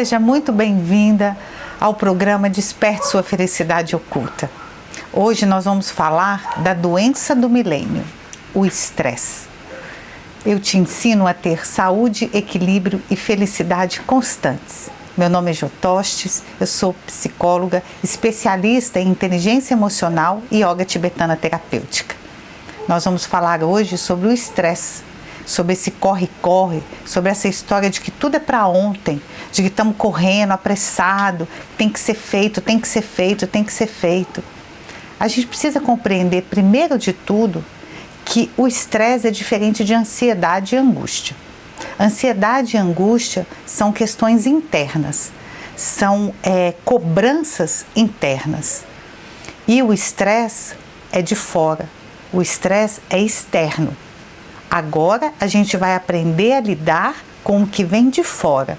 seja muito bem-vinda ao programa Desperte Sua Felicidade Oculta. Hoje nós vamos falar da doença do milênio, o estresse. Eu te ensino a ter saúde, equilíbrio e felicidade constantes. Meu nome é Jô Tostes, eu sou psicóloga, especialista em inteligência emocional e yoga tibetana terapêutica. Nós vamos falar hoje sobre o estresse, sobre esse corre-corre, sobre essa história de que tudo é para ontem, de que estamos correndo, apressado, tem que ser feito, tem que ser feito, tem que ser feito. A gente precisa compreender, primeiro de tudo, que o estresse é diferente de ansiedade e angústia. Ansiedade e angústia são questões internas, são cobranças internas. E o estresse é de fora, o estresse é externo. Agora a gente vai aprender a lidar com o que vem de fora,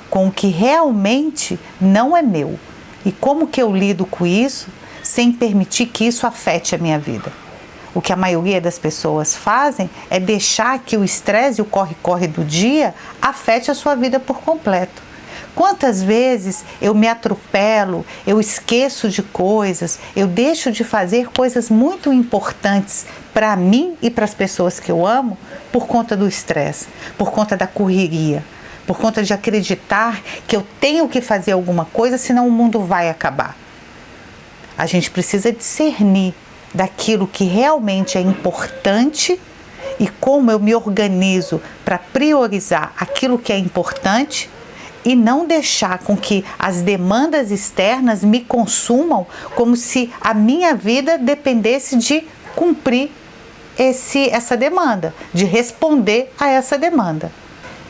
com o que realmente não é meu. E como que eu lido com isso sem permitir que isso afete a minha vida? O que a maioria das pessoas fazem é deixar que o estresse e o corre-corre do dia afete a sua vida por completo. Quantas vezes eu me atropelo, eu esqueço de coisas, eu deixo de fazer coisas muito importantes para mim e para as pessoas que eu amo por conta do estresse, por conta da correria, por conta de acreditar que eu tenho que fazer alguma coisa, senão o mundo vai acabar. A gente precisa discernir daquilo que realmente é importante e como eu me organizo para priorizar aquilo que é importante e não deixar com que as demandas externas me consumam como se a minha vida dependesse de cumprir essa demanda, de responder a essa demanda.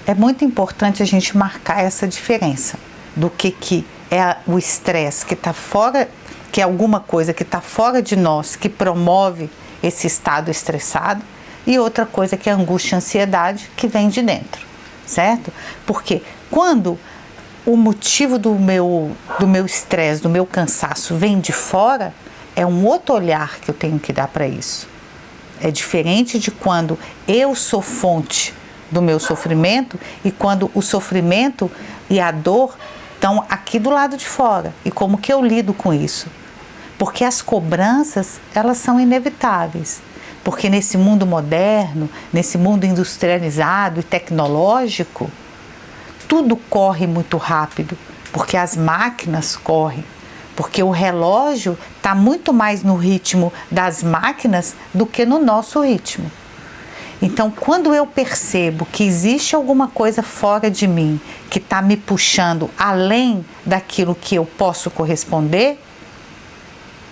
É muito importante a gente marcar essa diferença do que é o estresse que está fora, que é alguma coisa que está fora de nós, que promove esse estado estressado, e outra coisa que é a angústia e a ansiedade, que vem de dentro, certo? Porque quando o motivo do meu estresse, do meu cansaço vem de fora, é um outro olhar que eu tenho que dar para isso. É diferente de quando eu sou fonte do meu sofrimento e quando o sofrimento e a dor estão aqui do lado de fora. E como que eu lido com isso? Porque as cobranças, elas são inevitáveis. Porque nesse mundo moderno, nesse mundo industrializado e tecnológico, tudo corre muito rápido, porque as máquinas correm, porque o relógio está muito mais no ritmo das máquinas do que no nosso ritmo. Então, quando eu percebo que existe alguma coisa fora de mim que está me puxando além daquilo que eu posso corresponder,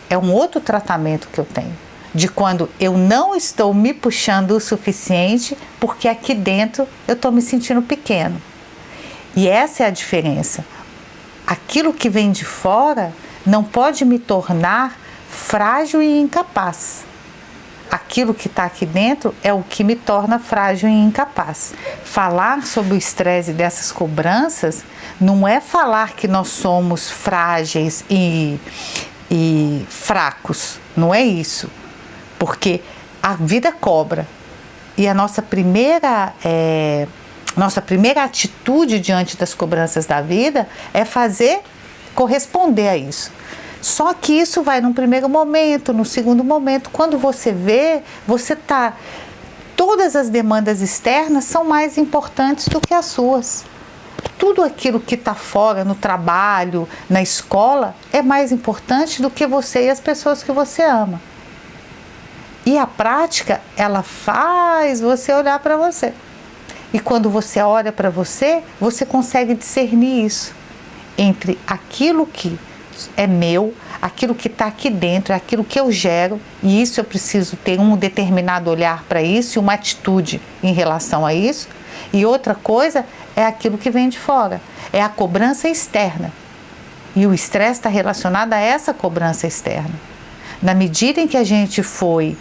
é um outro tratamento que eu tenho, de quando eu não estou me puxando o suficiente porque aqui dentro eu estou me sentindo pequeno. E essa é a diferença. Aquilo que vem de fora não pode me tornar frágil e incapaz. Aquilo que está aqui dentro é o que me torna frágil e incapaz. Falar sobre o estresse dessas cobranças não é falar que nós somos frágeis e fracos. Não é isso. Porque a vida cobra. E a nossa primeira atitude diante das cobranças da vida é corresponder a isso. Só que isso vai num primeiro momento, no segundo momento, quando você vê, todas as demandas externas são mais importantes do que as suas. Tudo aquilo que está fora, no trabalho, na escola, é mais importante do que você e as pessoas que você ama. E a prática, ela faz você olhar para você. E quando você olha para você, você consegue discernir isso entre aquilo que é meu, aquilo que está aqui dentro, aquilo que eu gero, e isso eu preciso ter um determinado olhar para isso e uma atitude em relação a isso. E outra coisa é aquilo que vem de fora, é a cobrança externa. E o estresse está relacionado a essa cobrança externa. Na medida em que a gente foi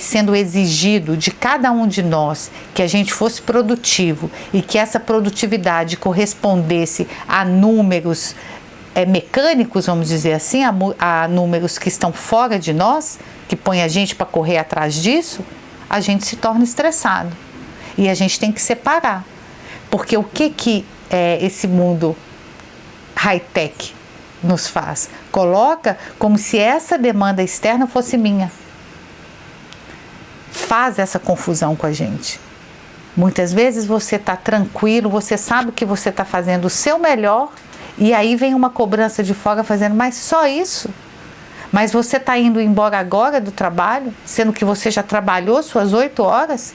sendo exigido de cada um de nós que a gente fosse produtivo e que essa produtividade correspondesse a números mecânicos, vamos dizer assim, a números que estão fora de nós, que põe a gente para correr atrás disso, a gente se torna estressado. E a gente tem que separar. Porque o que esse mundo high-tech nos faz. Coloca como se essa demanda externa fosse minha. Faz essa confusão com a gente. Muitas vezes você está tranquilo, você sabe que você está fazendo o seu melhor e aí vem uma cobrança de fora fazendo, mas só isso? Mas você está indo embora agora do trabalho, sendo que você já trabalhou suas 8 horas?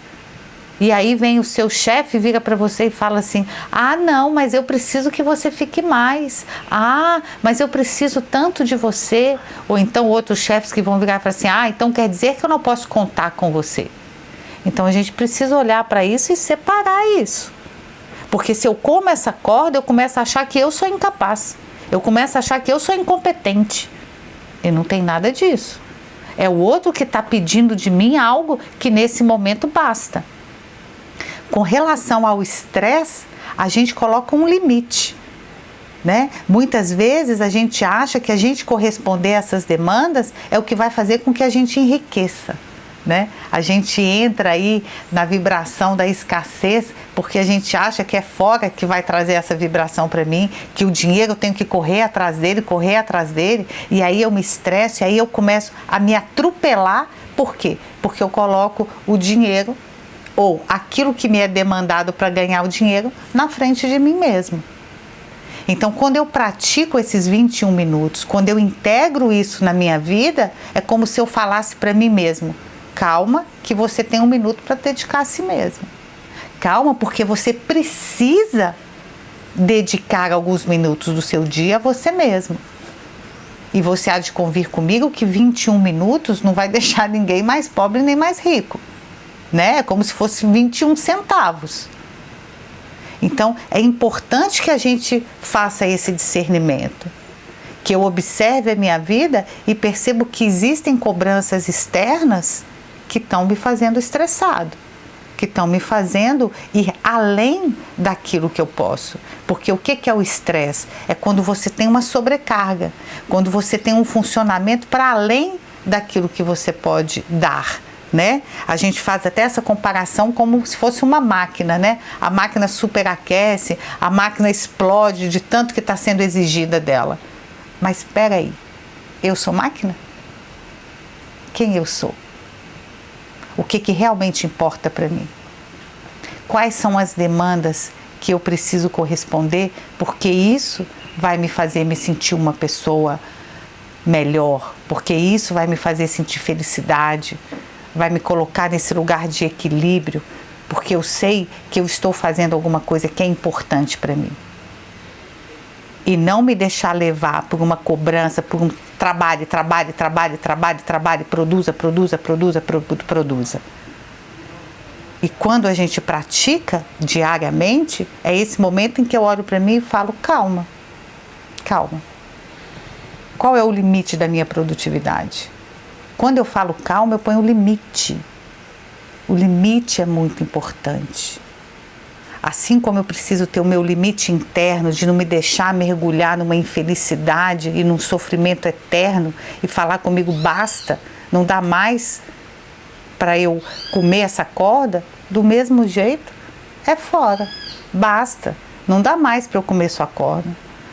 E aí vem o seu chefe, vira para você e fala assim, ah não, mas eu preciso que você fique mais. Ah, mas eu preciso tanto de você. Ou então outros chefes que vão virar e falar assim, ah, então quer dizer que eu não posso contar com você. Então a gente precisa olhar para isso e separar isso. Porque se eu como essa corda, eu começo a achar que eu sou incapaz. Eu começo a achar que eu sou incompetente. E não tem nada disso. É o outro que está pedindo de mim algo que nesse momento basta. Com relação ao estresse, a gente coloca um limite, né? Muitas vezes a gente acha que a gente corresponder a essas demandas é o que vai fazer com que a gente enriqueça, né? A gente entra aí na vibração da escassez porque a gente acha que é fora que vai trazer essa vibração para mim, que o dinheiro eu tenho que correr atrás dele, e aí eu me estresso, e aí eu começo a me atropelar. Por quê? Porque eu coloco o dinheiro ou aquilo que me é demandado para ganhar o dinheiro na frente de mim mesmo. Então, quando eu pratico esses 21 minutos, quando eu integro isso na minha vida, é como se eu falasse para mim mesmo, calma, que você tem 1 minuto para dedicar a si mesmo. Calma, porque você precisa dedicar alguns minutos do seu dia a você mesmo. E você há de convir comigo que 21 minutos não vai deixar ninguém mais pobre nem mais rico. Né? É como se fosse 21 centavos. Então, é importante que a gente faça esse discernimento, que eu observe a minha vida e percebo que existem cobranças externas que estão me fazendo estressado, que estão me fazendo ir além daquilo que eu posso. Porque o que é o estresse? É quando você tem uma sobrecarga, quando você tem um funcionamento para além daquilo que você pode dar. Né? A gente faz até essa comparação como se fosse uma máquina, né? A máquina superaquece, a máquina explode de tanto que está sendo exigida dela. Mas espera aí, eu sou máquina? Quem eu sou? O que realmente importa para mim? Quais são as demandas que eu preciso corresponder? Porque isso vai me fazer me sentir uma pessoa melhor, porque isso vai me fazer sentir felicidade, vai me colocar nesse lugar de equilíbrio, porque eu sei que eu estou fazendo alguma coisa que é importante para mim. E não me deixar levar por uma cobrança, por um trabalho, produza. E quando a gente pratica diariamente, é esse momento em que eu olho para mim e falo, calma. Qual é o limite da minha produtividade? Quando eu falo calma, eu ponho o limite. O limite é muito importante. Assim como eu preciso ter o meu limite interno de não me deixar mergulhar numa infelicidade e num sofrimento eterno e falar comigo, basta, não dá mais para eu comer essa corda, do mesmo jeito, é fora, basta, não dá mais para eu comer sua corda.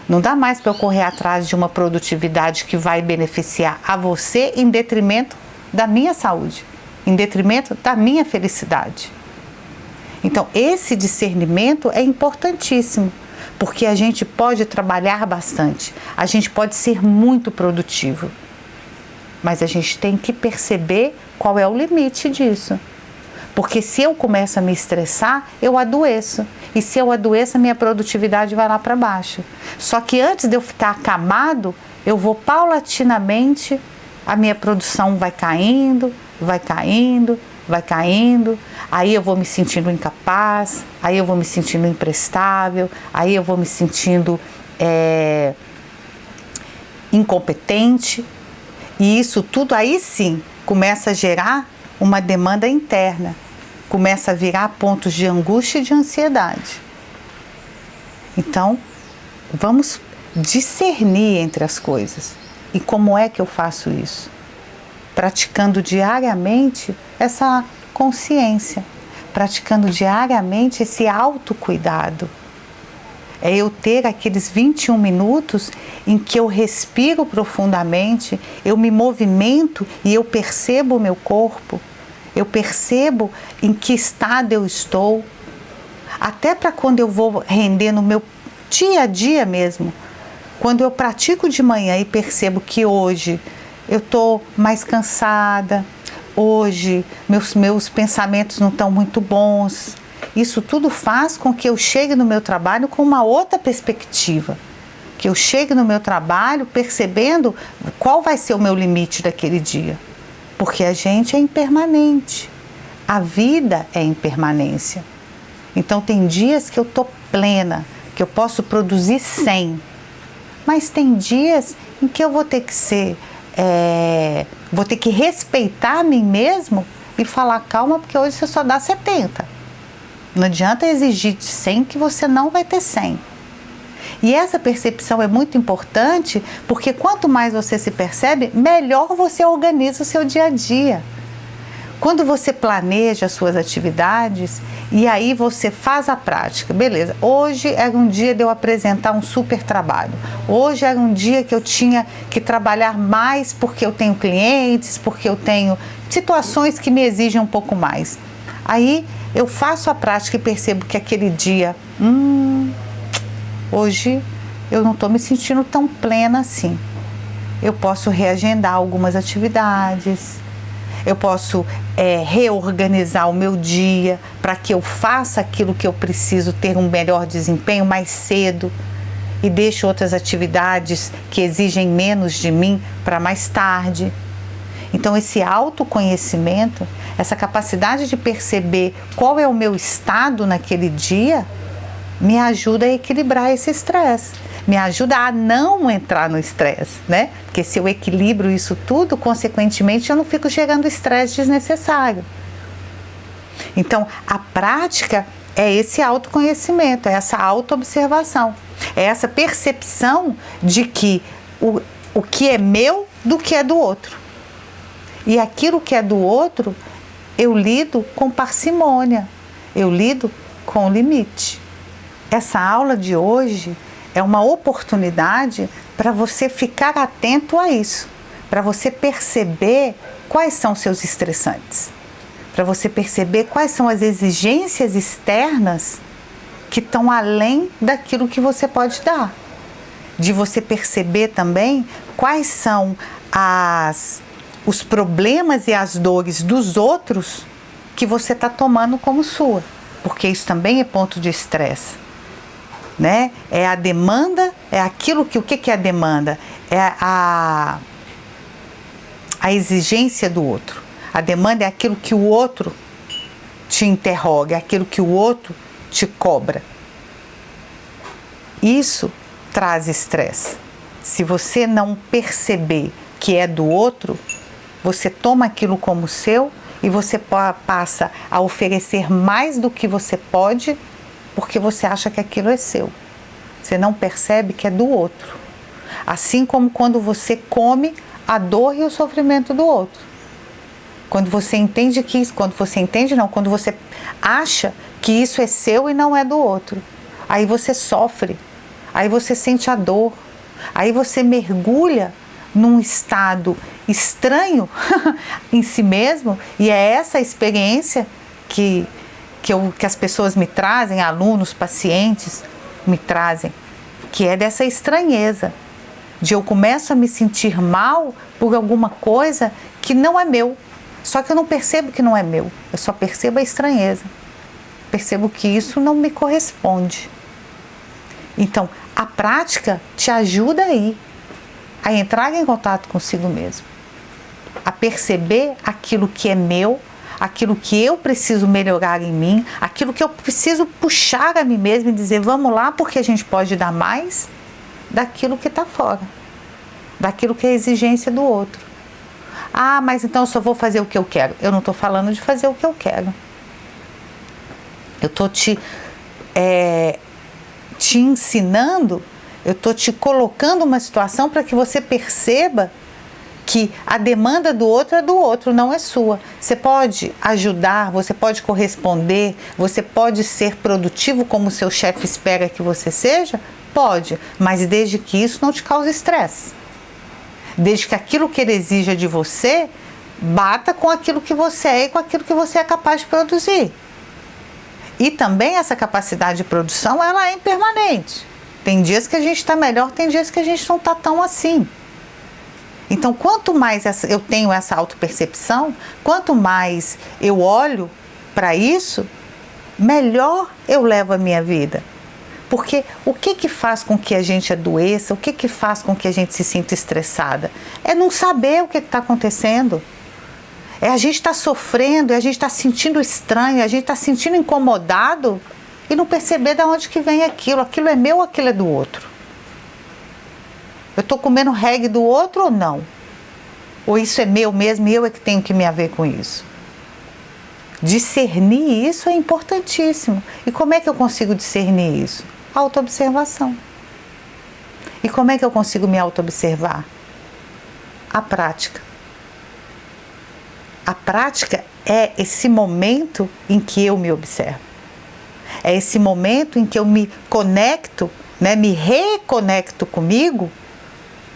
Não dá mais para eu correr atrás de uma produtividade que vai beneficiar a você em detrimento da minha saúde, em detrimento da minha felicidade. Então, esse discernimento é importantíssimo, porque a gente pode trabalhar bastante, a gente pode ser muito produtivo, mas a gente tem que perceber qual é o limite disso. Porque se eu começo a me estressar, eu adoeço. E se eu adoeço, a minha produtividade vai lá para baixo. Só que antes de eu ficar acamado, eu vou paulatinamente, a minha produção vai caindo, aí eu vou me sentindo incapaz, aí eu vou me sentindo imprestável, aí eu vou me sentindo incompetente. E isso tudo aí sim começa a gerar uma demanda interna, começa a virar pontos de angústia e de ansiedade. Então, vamos discernir entre as coisas. E como é que eu faço isso? Praticando diariamente essa consciência, praticando diariamente esse autocuidado, É eu ter aqueles 21 minutos em que eu respiro profundamente, eu me movimento e eu percebo o meu corpo, eu percebo em que estado eu estou, até para quando eu vou render no meu dia a dia mesmo. Quando eu pratico de manhã e percebo que hoje eu estou mais cansada, hoje meus pensamentos não estão muito bons, isso tudo faz com que eu chegue no meu trabalho com uma outra perspectiva, que eu chegue no meu trabalho percebendo qual vai ser o meu limite daquele dia, porque a gente é impermanente, a vida é impermanência. Então tem dias que eu estou plena, que eu posso produzir 100, mas tem dias em que eu vou ter que vou ter que respeitar a mim mesmo e falar, calma, porque hoje você só dá 70. Não adianta exigir de 100 que você não vai ter 100. E essa percepção é muito importante, porque quanto mais você se percebe, melhor você organiza o seu dia a dia. Quando você planeja as suas atividades e aí você faz a prática, beleza, hoje era um dia de eu apresentar um super trabalho, hoje era um dia que eu tinha que trabalhar mais porque eu tenho clientes, porque eu tenho situações que me exigem um pouco mais. Aí eu faço a prática e percebo que aquele dia, hoje eu não estou me sentindo tão plena assim. Eu posso reagendar algumas atividades, eu posso reorganizar o meu dia para que eu faça aquilo que eu preciso ter um melhor desempenho mais cedo e deixe outras atividades que exigem menos de mim para mais tarde. Então esse autoconhecimento, essa capacidade de perceber qual é o meu estado naquele dia, me ajuda a equilibrar esse estresse, me ajuda a não entrar no estresse, né? Porque se eu equilibro isso tudo, consequentemente eu não fico gerando estresse desnecessário. Então, a prática é esse autoconhecimento, é essa autoobservação, é essa percepção de que o que é meu do que é do outro. E aquilo que é do outro, eu lido com parcimônia, eu lido com limite. Essa aula de hoje é uma oportunidade para você ficar atento a isso, para você perceber quais são seus estressantes, para você perceber quais são as exigências externas que estão além daquilo que você pode dar, de você perceber também quais são os problemas e as dores dos outros que você está tomando como sua, porque isso também é ponto de estresse. Né? É a demanda, é aquilo que, o que é a demanda? É a exigência do outro. A demanda é aquilo que o outro te interroga, é aquilo que o outro te cobra. Isso traz estresse. Se você não perceber que é do outro, você toma aquilo como seu e você passa a oferecer mais do que você pode, porque você acha que aquilo é seu. Você não percebe que é do outro. Assim como quando você come a dor e o sofrimento do outro. Quando você entende que isso, quando você acha que isso é seu e não é do outro. Aí você sofre, aí você sente a dor, aí você mergulha num estado estranho em si mesmo, e é essa experiência que as pessoas me trazem, alunos, pacientes me trazem, que é dessa estranheza, de eu começo a me sentir mal por alguma coisa que não é meu, só que eu não percebo que não é meu, eu só percebo a estranheza, percebo que isso não me corresponde. Então, a prática te ajuda aí a entrar em contato consigo mesmo, a perceber aquilo que é meu, aquilo que eu preciso melhorar em mim, aquilo que eu preciso puxar a mim mesmo e dizer, vamos lá, porque a gente pode dar mais daquilo que está fora, daquilo que é exigência do outro. Ah, mas então eu só vou fazer o que eu quero. Eu não estou falando de fazer o que eu quero. Eu estou te ensinando, eu estou te colocando uma situação para que você perceba que a demanda do outro é do outro, não é sua. Você pode ajudar, você pode corresponder, você pode ser produtivo como o seu chefe espera que você seja? Pode, mas desde que isso não te cause estresse. Desde que aquilo que ele exija de você bata com aquilo que você é e com aquilo que você é capaz de produzir. E também essa capacidade de produção, ela é impermanente. Tem dias que a gente está melhor, tem dias que a gente não está tão assim. Então, quanto mais eu tenho essa autopercepção, quanto mais eu olho para isso, melhor eu levo a minha vida. Porque o que faz com que a gente adoeça, o que faz com que a gente se sinta estressada? É não saber o que está acontecendo. É a gente estar sofrendo, é a gente estar sentindo estranho, é a gente estar sentindo incomodado e não perceber de onde que vem aquilo. Aquilo é meu ou aquilo é do outro? Eu estou comendo reggae do outro ou não? Ou isso é meu mesmo e eu é que tenho que me haver com isso? Discernir isso é importantíssimo. E como é que eu consigo discernir isso? Autoobservação. E como é que eu consigo me autoobservar? A prática. A prática é esse momento em que eu me observo. É esse momento em que eu me conecto, né, me reconecto comigo,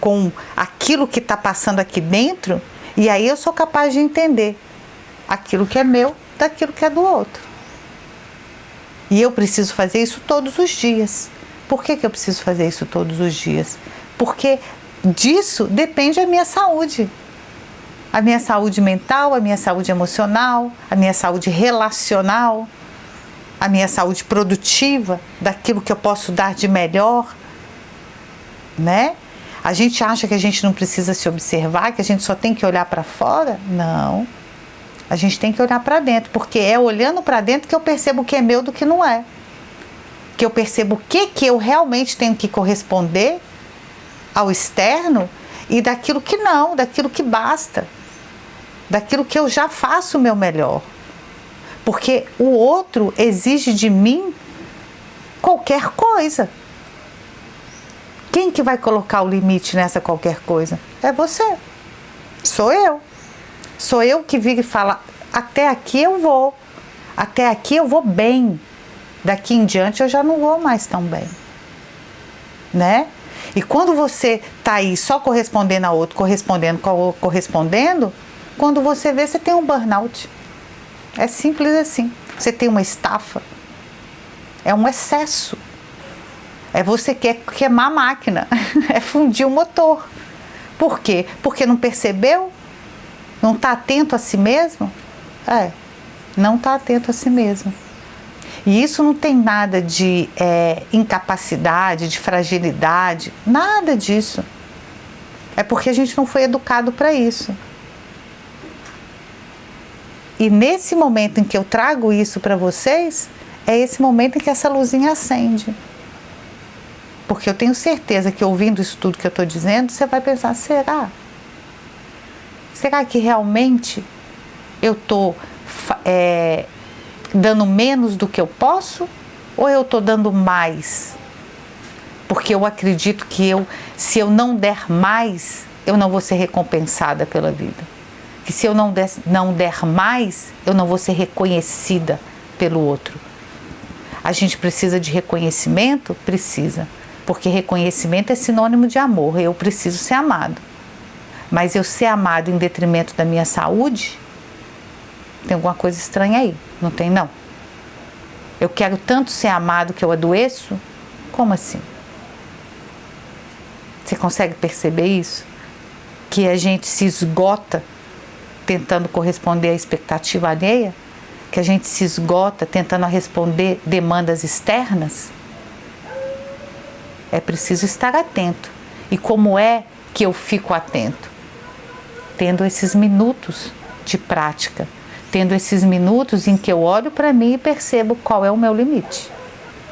com aquilo que está passando aqui dentro, e aí eu sou capaz de entender aquilo que é meu daquilo que é do outro. E eu preciso fazer isso todos os dias. Por que eu preciso fazer isso todos os dias? Porque disso depende a minha saúde. A minha saúde mental, a minha saúde emocional, a minha saúde relacional, a minha saúde produtiva, daquilo que eu posso dar de melhor, né? A gente acha que a gente não precisa se observar, que a gente só tem que olhar para fora? Não. A gente tem que olhar para dentro, porque é olhando para dentro que eu percebo o que é meu do que não é. Que eu percebo o que eu realmente tenho que corresponder ao externo e daquilo que não, daquilo que basta. Daquilo que eu já faço o meu melhor. Porque o outro exige de mim qualquer coisa. Quem que vai colocar o limite nessa qualquer coisa? É você. Sou eu. Sou eu que vira e fala, até aqui eu vou. Até aqui eu vou bem. Daqui em diante eu já não vou mais tão bem. Né? E quando você está aí só correspondendo a outro, correspondendo, quando você vê, você tem um burnout. É simples assim. Você tem uma estafa. É um excesso. É você quer queimar a máquina. É fundir o motor. Por quê? Porque não percebeu? Não está atento a si mesmo? Não está atento a si mesmo. E isso não tem nada de incapacidade, de fragilidade, nada disso. É porque a gente não foi educado para isso. E nesse momento em que eu trago isso para vocês, é esse momento em que essa luzinha acende. Porque eu tenho certeza que ouvindo isso tudo que eu estou dizendo, você vai pensar, será? Será que realmente eu estou dando menos do que eu posso? Ou eu estou dando mais? Porque eu acredito que se eu não der mais, eu não vou ser recompensada pela vida. Que se eu não der mais, eu não vou ser reconhecida pelo outro. A gente precisa de reconhecimento? Precisa. Porque reconhecimento é sinônimo de amor. Eu preciso ser amado. Mas eu ser amado em detrimento da minha saúde, tem alguma coisa estranha aí. Não tem, não? Eu quero tanto ser amado que eu adoeço? Como assim? Você consegue perceber isso? Que a gente se esgota tentando corresponder à expectativa alheia? Que a gente se esgota tentando responder demandas externas? É preciso estar atento. E como é que eu fico atento? Tendo esses minutos de prática. Tendo esses minutos em que eu olho para mim e percebo qual é o meu limite.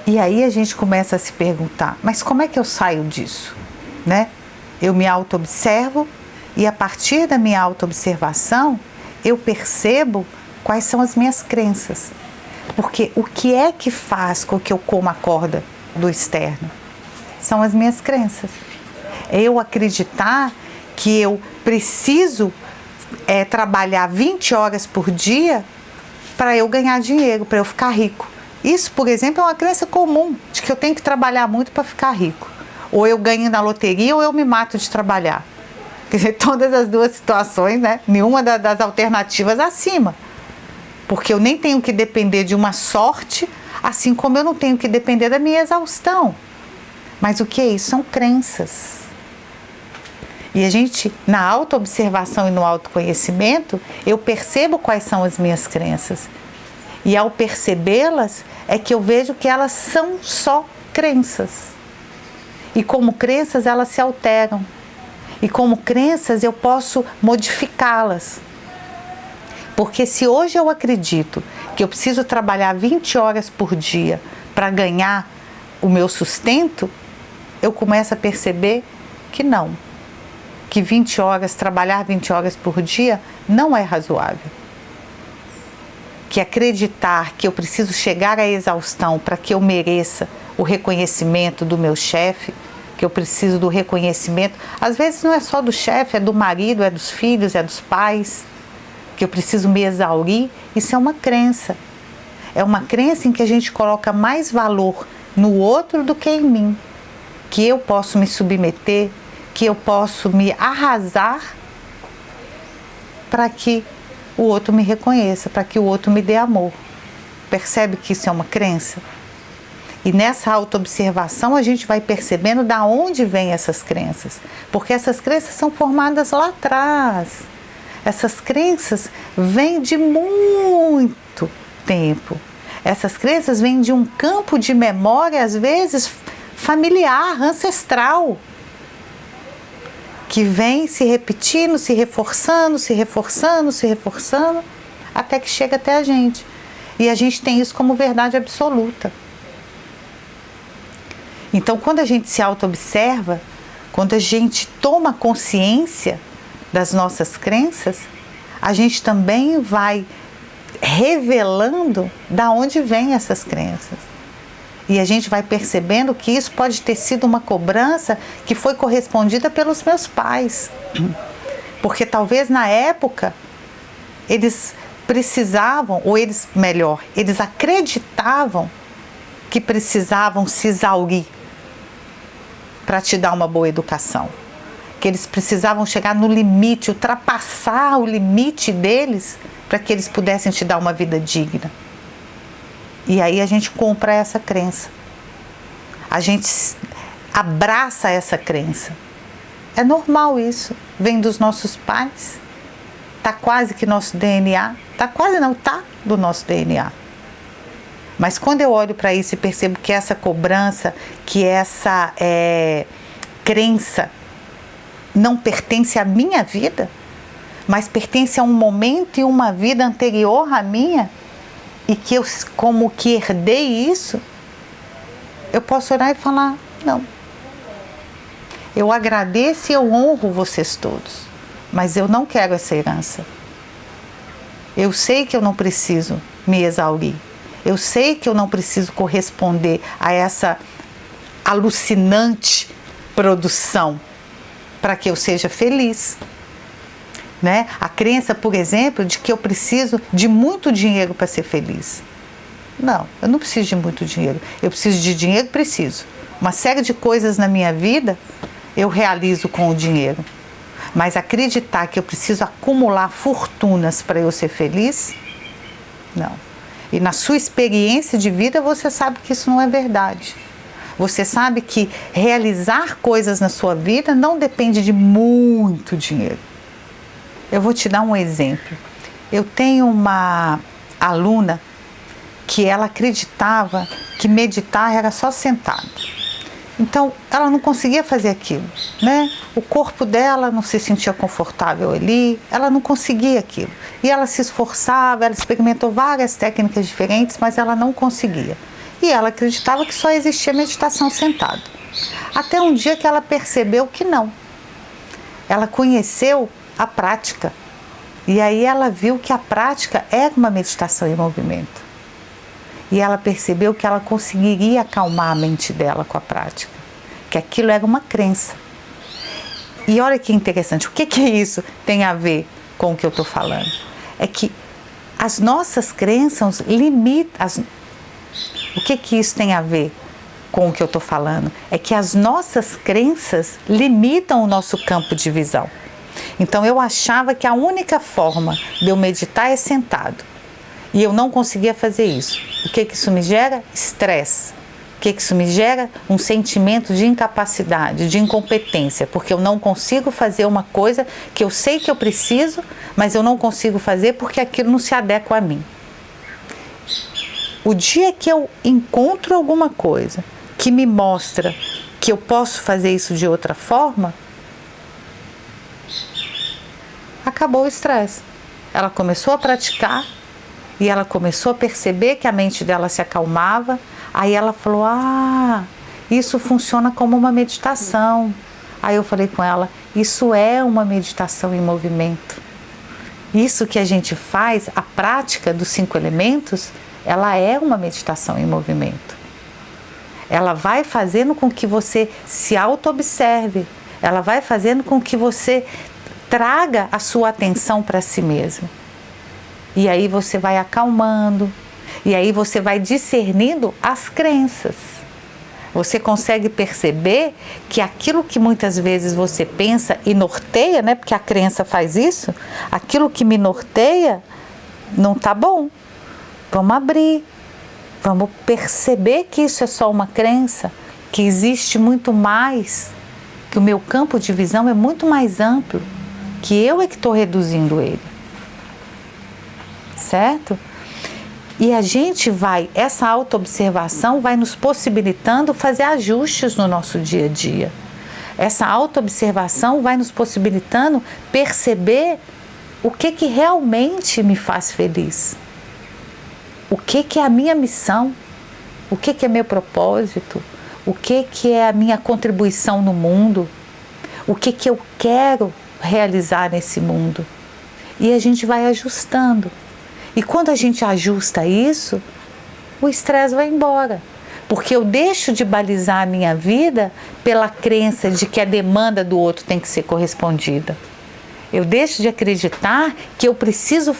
E aí a gente começa a se perguntar, mas como é que eu saio disso? Né? Eu me auto-observo e a partir da minha auto-observação eu percebo quais são as minhas crenças. Porque o que é que faz com que eu coma a corda do externo? São as minhas crenças. É eu acreditar que eu preciso trabalhar 20 horas por dia para eu ganhar dinheiro, para eu ficar rico. Isso, por exemplo, é uma crença comum, de que eu tenho que trabalhar muito para ficar rico. Ou eu ganho na loteria ou eu me mato de trabalhar. Quer dizer, todas as duas situações, né? Nenhuma das alternativas acima. Porque eu nem tenho que depender de uma sorte, assim como eu não tenho que depender da minha exaustão. Mas o que é isso? São crenças. E a gente, na autoobservação e no autoconhecimento, eu percebo quais são as minhas crenças. E ao percebê-las, é que eu vejo que elas são só crenças. E como crenças, elas se alteram. E como crenças, eu posso modificá-las. Porque se hoje eu acredito que eu preciso trabalhar 20 horas por dia para ganhar o meu sustento, eu começo a perceber que não. Que trabalhar 20 horas por dia não é razoável. Que acreditar que eu preciso chegar à exaustão para que eu mereça o reconhecimento do meu chefe, que eu preciso do reconhecimento, às vezes não é só do chefe, é do marido, é dos filhos, é dos pais, que eu preciso me exaurir, isso é uma crença. É uma crença em que a gente coloca mais valor no outro do que em mim, que eu posso me submeter, que eu posso me arrasar para que o outro me reconheça, para que o outro me dê amor. Percebe que isso é uma crença? E nessa autoobservação a gente vai percebendo de onde vêm essas crenças. Porque essas crenças são formadas lá atrás. Essas crenças vêm de muito tempo. Essas crenças vêm de um campo de memória, às vezes familiar, ancestral, que vem se repetindo, se reforçando, até que chega até a gente. E a gente tem isso como verdade absoluta. Então, quando a gente se auto-observa, quando a gente toma consciência das nossas crenças, a gente também vai revelando da onde vêm essas crenças. E a gente vai percebendo que isso pode ter sido uma cobrança que foi correspondida pelos meus pais. Porque talvez na época eles precisavam, ou eles acreditavam que precisavam se exaurir para te dar uma boa educação. Que eles precisavam chegar no limite, ultrapassar o limite deles para que eles pudessem te dar uma vida digna. E aí a gente compra essa crença. A gente abraça essa crença. É normal isso. Vem dos nossos pais. Está quase que nosso DNA. Está do nosso DNA. Mas quando eu olho para isso e percebo que essa cobrança, que essa crença não pertence à minha vida, mas pertence a um momento e uma vida anterior à minha, e que eu como que herdei isso, eu posso olhar e falar, não. Eu agradeço e eu honro vocês todos, mas eu não quero essa herança. Eu sei que eu não preciso me exaurir. Eu sei que eu não preciso corresponder a essa alucinante produção para que eu seja feliz. Né? A crença, por exemplo, de que eu preciso de muito dinheiro para ser feliz. Não, eu não preciso de muito dinheiro. Eu preciso de dinheiro? Preciso. Uma série de coisas na minha vida eu realizo com o dinheiro. Mas acreditar que eu preciso acumular fortunas para eu ser feliz? Não. E na sua experiência de vida você sabe que isso não é verdade. Você sabe que realizar coisas na sua vida não depende de muito dinheiro. Eu vou te dar um exemplo. Eu tenho uma aluna que ela acreditava que meditar era só sentado. Então, ela não conseguia fazer aquilo, né? O corpo dela não se sentia confortável ali, ela não conseguia aquilo. E ela se esforçava, ela experimentou várias técnicas diferentes, mas ela não conseguia. E ela acreditava que só existia meditação sentado. Até um dia que ela percebeu que não. Ela conheceu a prática. E aí ela viu que a prática era uma meditação em movimento. E ela percebeu que ela conseguiria acalmar a mente dela com a prática. Que aquilo era uma crença. E olha que interessante, o que isso tem a ver com o que eu estou falando? É que as nossas crenças limitam... O que isso tem a ver com o que eu estou falando? É que as nossas crenças limitam o nosso campo de visão. Então eu achava que a única forma de eu meditar é sentado. E eu não conseguia fazer isso. O que isso me gera? Estresse. O que isso me gera? Um sentimento de incapacidade, de incompetência, porque eu não consigo fazer uma coisa que eu sei que eu preciso, mas eu não consigo fazer porque aquilo não se adequa a mim. O dia que eu encontro alguma coisa que me mostra que eu posso fazer isso de outra forma, acabou o estresse. Ela começou a praticar e ela começou a perceber que a mente dela se acalmava. Aí ela falou, isso funciona como uma meditação. Aí eu falei com ela, isso é uma meditação em movimento. Isso que a gente faz, a prática dos 5 elementos, ela é uma meditação em movimento. Ela vai fazendo com que você se auto-observe. Ela vai fazendo com que você traga a sua atenção para si mesmo. E aí você vai acalmando. E aí você vai discernindo as crenças. Você consegue perceber que aquilo que muitas vezes você pensa e norteia, né? Porque a crença faz isso. Aquilo que me norteia não tá bom. Vamos abrir. Vamos perceber que isso é só uma crença. Que existe muito mais. Que o meu campo de visão é muito mais amplo. Que eu é que estou reduzindo ele. Certo? E a gente essa autoobservação vai nos possibilitando fazer ajustes no nosso dia a dia. Essa autoobservação vai nos possibilitando perceber o que realmente me faz feliz. O que é a minha missão, o que é meu propósito, o que é a minha contribuição no mundo, o que eu quero realizar nesse mundo. E a gente vai ajustando. E quando a gente ajusta isso, o estresse vai embora. Porque eu deixo de balizar a minha vida pela crença de que a demanda do outro tem que ser correspondida. Eu deixo de acreditar que eu preciso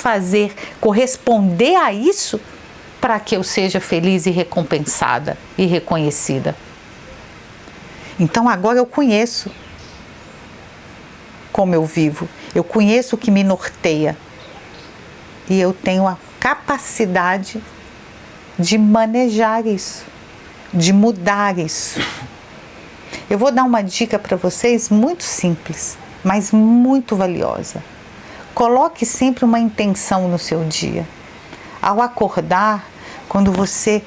corresponder a isso para que eu seja feliz e recompensada e reconhecida. Então agora eu conheço como eu vivo, eu conheço o que me norteia. E eu tenho a capacidade de manejar isso, de mudar isso. Eu vou dar uma dica para vocês muito simples, mas muito valiosa. Coloque sempre uma intenção no seu dia. Ao acordar, quando você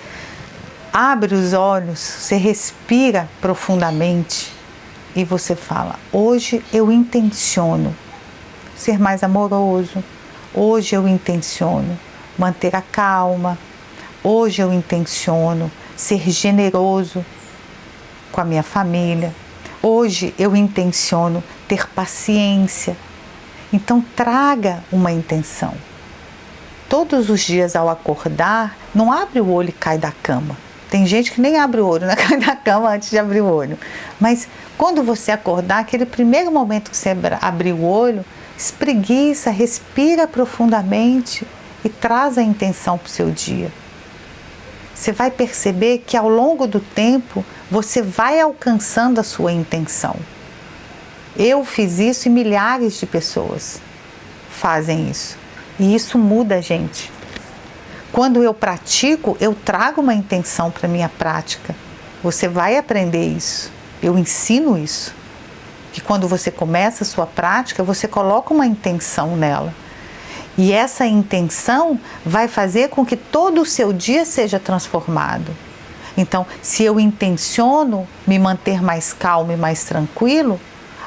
abre os olhos, você respira profundamente e você fala, hoje eu intenciono ser mais amoroso. Hoje eu intenciono manter a calma. Hoje eu intenciono ser generoso com a minha família. Hoje eu intenciono ter paciência. Então traga uma intenção. Todos os dias ao acordar, não abre o olho e cai da cama. Tem gente que nem abre o olho, né? Cai da cama antes de abrir o olho. Mas quando você acordar, aquele primeiro momento que você abrir o olho, espreguiça, respira profundamente e traz a intenção para o seu dia. Você vai perceber que ao longo do tempo você vai alcançando a sua intenção. Eu fiz isso e milhares de pessoas fazem isso. E isso muda a gente. Quando eu pratico, eu trago uma intenção para a minha prática. Você vai aprender isso. Eu ensino isso. Que quando você começa a sua prática, você coloca uma intenção nela. E essa intenção vai fazer com que todo o seu dia seja transformado. Então, se eu intenciono me manter mais calmo e mais tranquilo,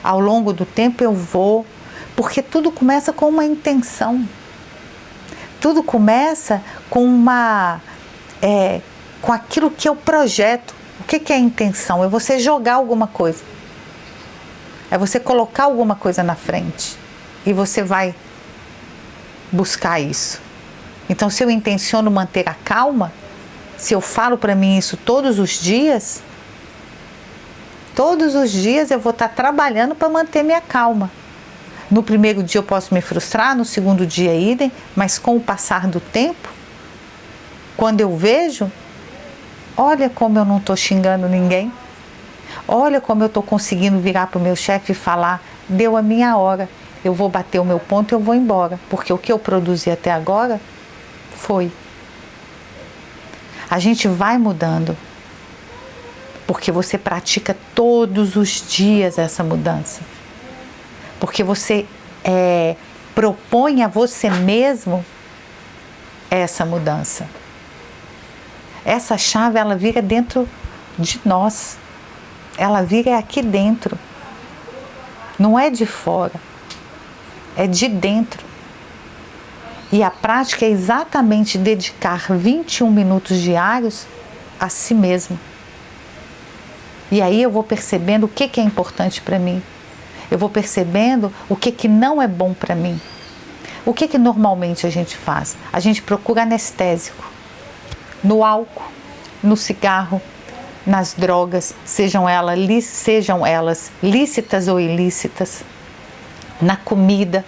ao longo do tempo eu vou, porque tudo começa com uma intenção. Tudo começa com com aquilo que eu projeto. O que é a intenção? É você jogar alguma coisa. É você colocar alguma coisa na frente e você vai buscar isso. Então, se eu intenciono manter a calma, se eu falo para mim isso todos os dias, Todos os dias eu vou estar trabalhando para manter minha calma. No primeiro dia eu posso me frustrar, no segundo dia idem, mas com o passar do tempo, quando eu vejo, olha como eu não estou xingando ninguém, olha como eu estou conseguindo virar para o meu chefe e falar, deu a minha hora, eu vou bater o meu ponto e eu vou embora, porque o que eu produzi até agora foi. A gente vai mudando, porque você pratica todos os dias essa mudança. Porque você propõe a você mesmo essa mudança. Essa chave, ela vira dentro de nós. Ela vira aqui dentro. Não é de fora. É de dentro. E a prática é exatamente dedicar 21 minutos diários a si mesmo. E aí eu vou percebendo o que é importante para mim. Eu vou percebendo o que não é bom para mim. O que normalmente a gente faz? A gente procura anestésico. No álcool, no cigarro, nas drogas, sejam elas lícitas ou ilícitas, na comida.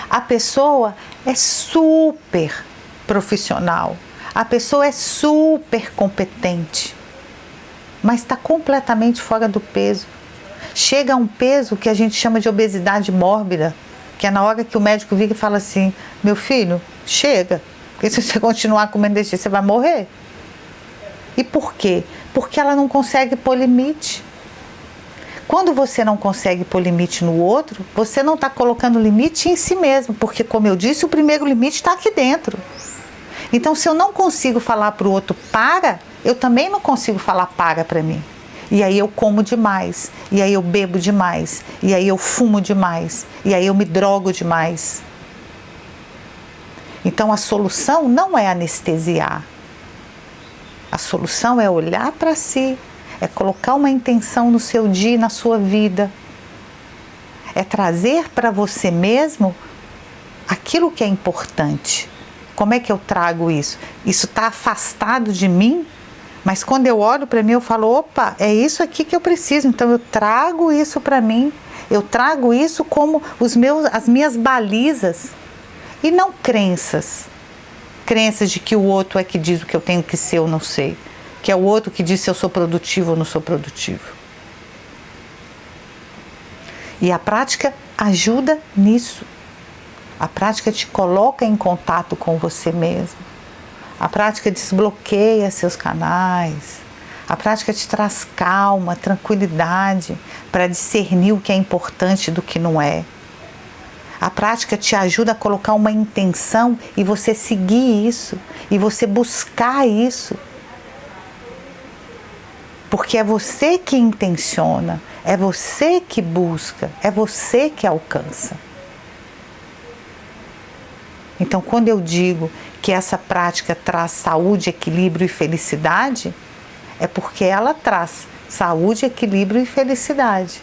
A pessoa é super profissional, a pessoa é super competente, mas está completamente fora do peso. Chega a um peso que a gente chama de obesidade mórbida, que é na hora que o médico vira e fala assim, meu filho, chega, porque se você continuar comendo desse jeito, você vai morrer. E por quê? Porque ela não consegue pôr limite. Quando você não consegue pôr limite no outro, você não está colocando limite em si mesmo, porque, como eu disse, o primeiro limite está aqui dentro. Então, se eu não consigo falar para o outro para, eu também não consigo falar para mim. E aí eu como demais, e aí eu bebo demais, e aí eu fumo demais, e aí eu me drogo demais. Então a solução não é anestesiar. A solução é olhar para si, é colocar uma intenção no seu dia e na sua vida. É trazer para você mesmo aquilo que é importante. Como é que eu trago isso? Isso está afastado de mim? Mas quando eu olho para mim, eu falo, opa, é isso aqui que eu preciso. Então eu trago isso para mim, eu trago isso como as minhas balizas. E não crenças. Crenças de que o outro é que diz o que eu tenho que ser ou não sei. Que é o outro que diz se eu sou produtivo ou não sou produtivo. E a prática ajuda nisso. A prática te coloca em contato com você mesmo. A prática desbloqueia seus canais. A prática te traz calma, tranquilidade para discernir o que é importante do que não é. A prática te ajuda a colocar uma intenção e você seguir isso, e você buscar isso. Porque é você que intenciona, é você que busca, é você que alcança. Então, quando eu digo que essa prática traz saúde, equilíbrio e felicidade, é porque ela traz saúde, equilíbrio e felicidade.